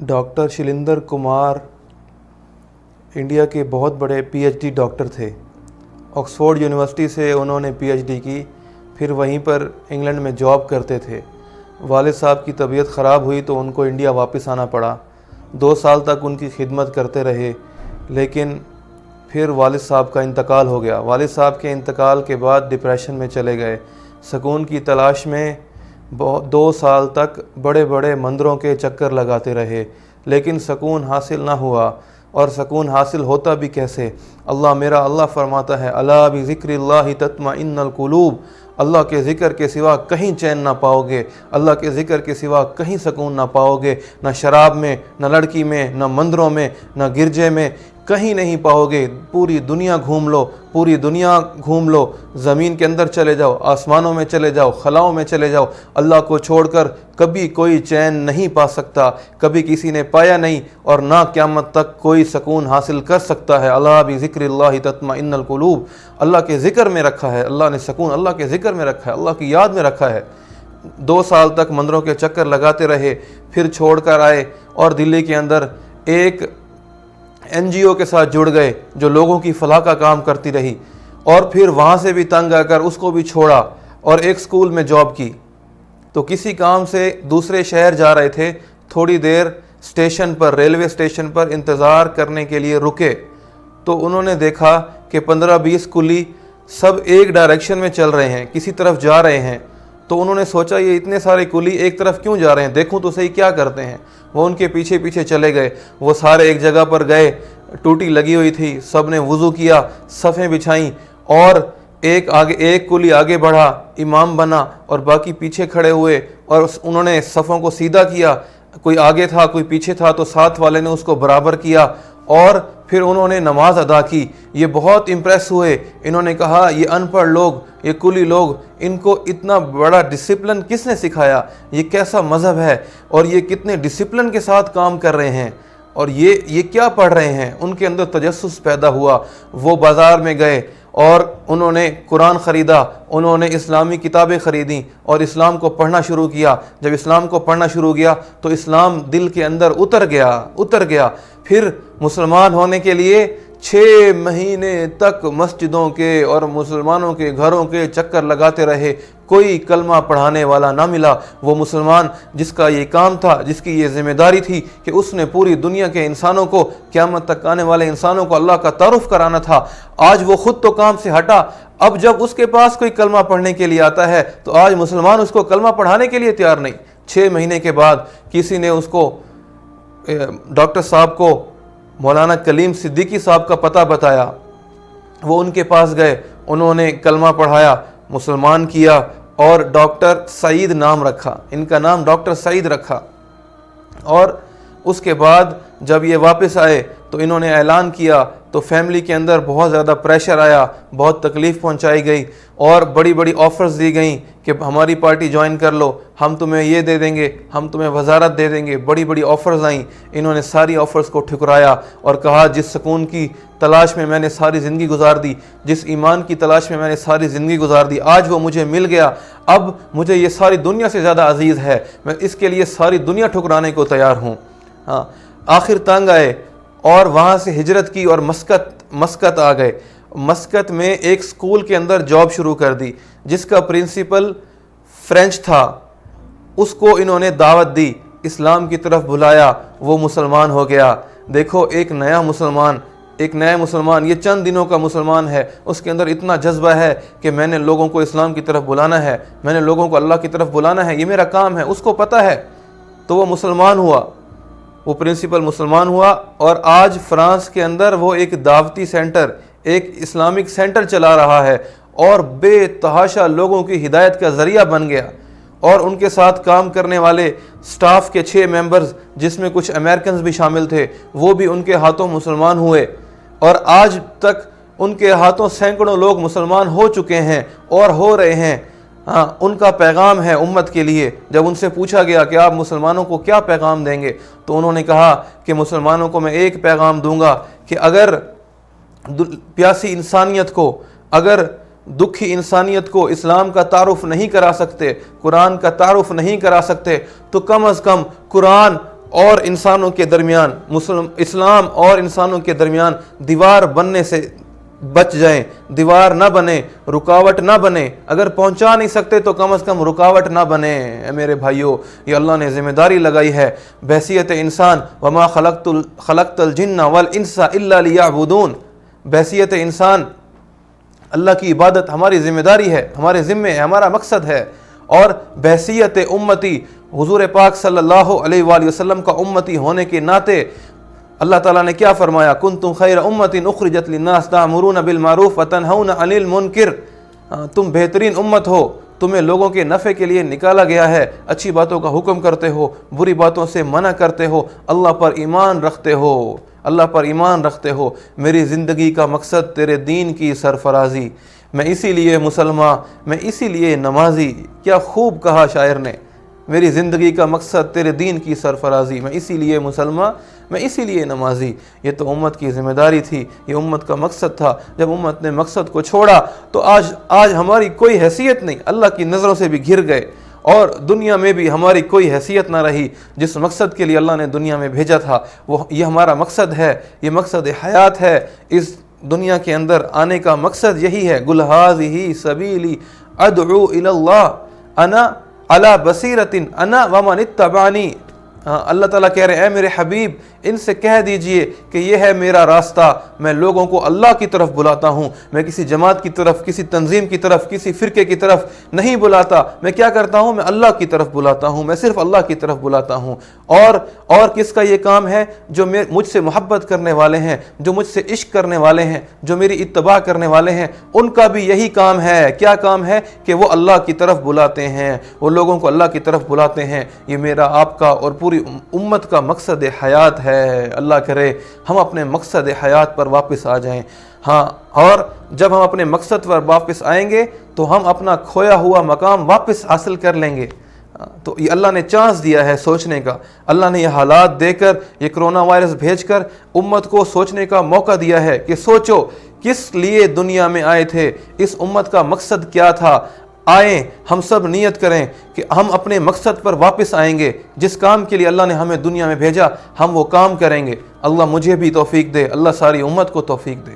Doctor Shailendra Kumar India के बहुत बड़े पीएचडी डॉक्टर थे। ऑक्सफोर्ड यूनिवर्सिटी से उन्होंने पीएचडी की, फिर वहीं पर इंग्लैंड में जॉब करते थे। वालिद साहब की तबीयत ख़राब हुई तो उनको इंडिया वापस आना पड़ा। 2 साल तक उनकी खिदमत करते रहे, लेकिन फिर वालिद साहब का इंतकाल हो गया। वालिद साहब के इंतकाल के बाद डिप्रेशन में चले गए। सुकून की तलाश में 2 साल तक बड़े बड़े मंदिरों के चक्कर लगाते रहे, लेकिन सुकून हासिल ना हुआ। और सुकून हासिल होता भी कैसे? अल्लाह फरमाता है, अला बि ज़िक्रिल्लाहि तत्मइन्नुल क़ुलूब। अल्लाह के ज़िक्र के सिवा कहीं चैन ना पाओगे, अल्लाह के ज़िक्र के सिवा कहीं सुकून ना पाओगे। न शराब में, न लड़की में, न मंदिरों में, न गिरजे में, कहीं नहीं पाओगे। पूरी दुनिया घूम लो, पूरी दुनिया घूम लो, ज़मीन के अंदर चले जाओ, आसमानों में चले जाओ, खलाओं में चले जाओ, अल्लाह को छोड़कर कभी कोई चैन नहीं पा सकता, कभी किसी ने पाया नहीं और ना क़यामत तक कोई सुकून हासिल कर सकता है। अला बि ज़िक्रिल्लाहि तत्मइन्नुल क़ुलूब। अल्लाह के ज़िक्र में रखा है, अल्लाह ने सुकून अल्लाह के ज़िक्र में रखा है, अल्लाह की याद में रखा है। 2 साल तक मंदिरों के चक्कर लगाते रहे, फिर छोड़ कर आए और दिल्ली के अंदर एक एनजीओ के साथ जुड़ गए जो लोगों की फलाह का काम करती रही, और फिर वहाँ से भी तंग आकर उसको भी छोड़ा और एक स्कूल में जॉब की। तो किसी काम से दूसरे शहर जा रहे थे, थोड़ी देर स्टेशन पर, रेलवे स्टेशन पर इंतज़ार करने के लिए रुके तो उन्होंने देखा कि 15-20 कुली सब एक डायरेक्शन में चल रहे हैं, किसी तरफ जा रहे हैं। तो उन्होंने सोचा ये इतने सारे कुली एक तरफ क्यों जा रहे हैं, देखूं तो सही क्या करते हैं। वो उनके पीछे पीछे चले गए। वो सारे एक जगह पर गए, टूटी लगी हुई थी, सब ने वुज़ू किया, सफ़ें बिछाईं और एक कुली आगे बढ़ा, इमाम बना और बाकी पीछे खड़े हुए और उन्होंने सफ़ों को सीधा किया। कोई आगे था, कोई पीछे था, तो साथ वाले ने उसको बराबर किया और फिर उन्होंने नमाज अदा की। ये बहुत इम्प्रेस हुए। इन्होंने कहा ये अनपढ़ लोग, ये कुली लोग, इनको इतना बड़ा डिसिप्लिन किसने सिखाया, ये कैसा मज़हब है और ये कितने डिसिप्लिन के साथ काम कर रहे हैं और ये क्या पढ़ रहे हैं। उनके अंदर तजस्सुस पैदा हुआ। वो बाज़ार में गए और उन्होंने कुरान ख़रीदा, उन्होंने इस्लामी किताबें ख़रीदी और इस्लाम को पढ़ना शुरू किया। जब इस्लाम को पढ़ना शुरू किया तो इस्लाम दिल के अंदर उतर गया। फिर मुसलमान होने के लिए 6 महीने तक मस्जिदों के और मुसलमानों के घरों के चक्कर लगाते रहे, कोई कलमा पढ़ाने वाला ना मिला। वो मुसलमान जिसका ये काम था, जिसकी ये ज़िम्मेदारी थी कि उसने पूरी दुनिया के इंसानों को, क़यामत तक आने वाले इंसानों को अल्लाह का तारुफ कराना था, आज वो खुद तो काम से हटा। अब जब उसके पास कोई कलमा पढ़ने के लिए आता है तो आज मुसलमान उसको कलमा पढ़ाने के लिए तैयार नहीं। 6 महीने के बाद किसी ने उसको, डॉक्टर साहब को मौलाना कलीम सिद्दीकी साहब का पता बताया। वो उनके पास गए, उन्होंने कलमा पढ़ाया, मुसलमान किया और डॉक्टर सईद नाम रखा, इनका नाम डॉक्टर सईद रखा। और उसके बाद जब ये वापस आए तो इन्होंने ऐलान किया तो फैमिली के अंदर बहुत ज़्यादा प्रेशर आया, बहुत तकलीफ़ पहुंचाई गई और बड़ी बड़ी ऑफ़र्स दी गई कि हमारी पार्टी ज्वाइन कर लो, हम तुम्हें ये दे देंगे, हम तुम्हें वजारत दे देंगे। बड़ी बड़ी ऑफ़र्स आईं। इन्होंने सारी ऑफ़र्स को ठुकराया और कहा जिस सुकून की तलाश में मैंने सारी ज़िंदगी गुजार दी, जिस ईमान की तलाश में मैंने सारी ज़िंदगी गुजार दी, आज वो मुझे मिल गया। अब मुझे ये सारी दुनिया से ज़्यादा अजीज़ है, मैं इसके लिए सारी दुनिया ठुकराने को तैयार हूँ। हाँ, आखिर तंग आए और वहाँ से हिजरत की और मस्कत आ गए। मस्कत में एक स्कूल के अंदर जॉब शुरू कर दी जिसका प्रिंसिपल फ्रेंच था। उसको इन्होंने दावत दी, इस्लाम की तरफ बुलाया, वो मुसलमान हो गया। देखो एक नया मुसलमान, ये चंद दिनों का मुसलमान है, उसके अंदर इतना जज्बा है कि मैंने लोगों को इस्लाम की तरफ बुलाना है, मैंने लोगों को अल्लाह की तरफ बुलाना है, ये मेरा काम है, उसको पता है। तो वो मुसलमान हुआ, वो प्रिंसिपल मुसलमान हुआ और आज फ्रांस के अंदर वो एक दावती सेंटर, एक इस्लामिक सेंटर चला रहा है और बेतहाशा लोगों की हिदायत का ज़रिया बन गया। और उनके साथ काम करने वाले स्टाफ के 6 मेंबर्स, जिसमें कुछ अमेरिकन्स भी शामिल थे, वो भी उनके हाथों मुसलमान हुए और आज तक उनके हाथों सैकड़ों लोग मुसलमान हो चुके हैं और हो रहे हैं। हाँ, उनका पैगाम है उम्मत के लिए। जब उनसे पूछा गया कि आप मुसलमानों को क्या पैगाम देंगे तो उन्होंने कहा कि मुसलमानों को मैं एक पैगाम दूंगा कि अगर प्यासी इंसानियत को, अगर दुखी इंसानियत को इस्लाम का तारुफ नहीं करा सकते, कुरान का तारुफ नहीं करा सकते, तो कम अज़ कम कुरान اور انسانوں کے درمیان اسلام اور انسانوں کے درمیان دیوار بننے سے بچ جائیں، دیوار نہ بنے، رکاوٹ نہ بنے، اگر پہنچا نہیں سکتے تو کم از کم رکاوٹ نہ بنے۔ اے میرے بھائیوں، یہ اللہ نے ذمہ داری لگائی ہے بحیثیت انسان، وما خلقت الجن والانس الا لیعبدون، بحیثیت انسان اللہ کی عبادت ہماری ذمہ داری ہے، ہمارے ذمے ہے، ہمارا مقصد ہے، اور بحیثیت امتی حضور پاک صلی اللہ علیہ وآلہ وسلم کا امتی ہونے کے ناطے اللہ تعالیٰ نے کیا فرمایا؟ کنتم خیر امت اخرجت للناس تأمرون بالمعروف وتنہون عن المنکر، تم بہترین امت ہو، تمہیں لوگوں کے نفع کے لیے نکالا گیا ہے، اچھی باتوں کا حکم کرتے ہو، بری باتوں سے منع کرتے ہو، اللہ پر ایمان رکھتے ہو، اللہ پر ایمان رکھتے ہو۔ میری زندگی کا مقصد تیرے دین کی سرفرازی، میں اسی لیے مسلمان، میں اسی لیے نمازی۔ کیا خوب کہا شاعر نے، میری زندگی کا مقصد تیرے دین کی سرفرازی، میں اسی لیے مسلمان، میں اسی لیے نمازی۔ یہ تو امت کی ذمہ داری تھی، یہ امت کا مقصد تھا۔ جب امت نے مقصد کو چھوڑا تو آج ہماری کوئی حیثیت نہیں، اللہ کی نظروں سے بھی گھر گئے، اور دنیا میں بھی ہماری کوئی حیثیت نہ رہی۔ جس مقصد کے لیے اللہ نے دنیا میں بھیجا تھا یہ ہمارا مقصد ہے، یہ مقصد حیات ہے۔ اس دنیا کے اندر آنے کا مقصد یہی ہے، قل ھذہ سبیلی ادعو الی اللہ انا علی بصیرۃ انا ومن اتبعنی۔ اللہ تعالیٰ کہہ رہے ہیں، اے میرے حبیب ان سے کہہ دیجئے کہ یہ ہے میرا راستہ، میں لوگوں کو اللہ کی طرف بلاتا ہوں، میں کسی جماعت کی طرف، کسی تنظیم کی طرف، کسی فرقے کی طرف نہیں بلاتا، میں کیا کرتا ہوں؟ میں اللہ کی طرف بلاتا ہوں، میں صرف اللہ کی طرف بلاتا ہوں۔ اور کس کا یہ کام ہے؟ جو مجھ سے محبت کرنے والے ہیں، جو مجھ سے عشق کرنے والے ہیں، جو میری اتباع کرنے والے ہیں، ان کا بھی یہی کام ہے۔ کیا کام ہے؟ کہ وہ اللہ کی طرف بلاتے ہیں، وہ لوگوں کو اللہ کی طرف بلاتے ہیں۔ یہ میرا، آپ کا اور پوری امت کا مقصد حیات ہے۔ اللہ کرے ہم اپنے مقصد حیات پر واپس آ جائیں۔ ہاں، اور جب ہم اپنے مقصد پر واپس آئیں گے تو ہم اپنا کھویا ہوا مقام واپس حاصل کر لیں گے۔ تو یہ اللہ نے چانس دیا ہے سوچنے کا، اللہ نے یہ حالات دے کر، یہ کرونا وائرس بھیج کر امت کو سوچنے کا موقع دیا ہے کہ سوچو کس لیے دنیا میں آئے تھے، اس امت کا مقصد کیا تھا۔ آئیں ہم سب نیت کریں کہ ہم اپنے مقصد پر واپس آئیں گے، جس کام کے لیے اللہ نے ہمیں دنیا میں بھیجا ہم وہ کام کریں گے۔ اللہ مجھے بھی توفیق دے، اللہ ساری امت کو توفیق دے۔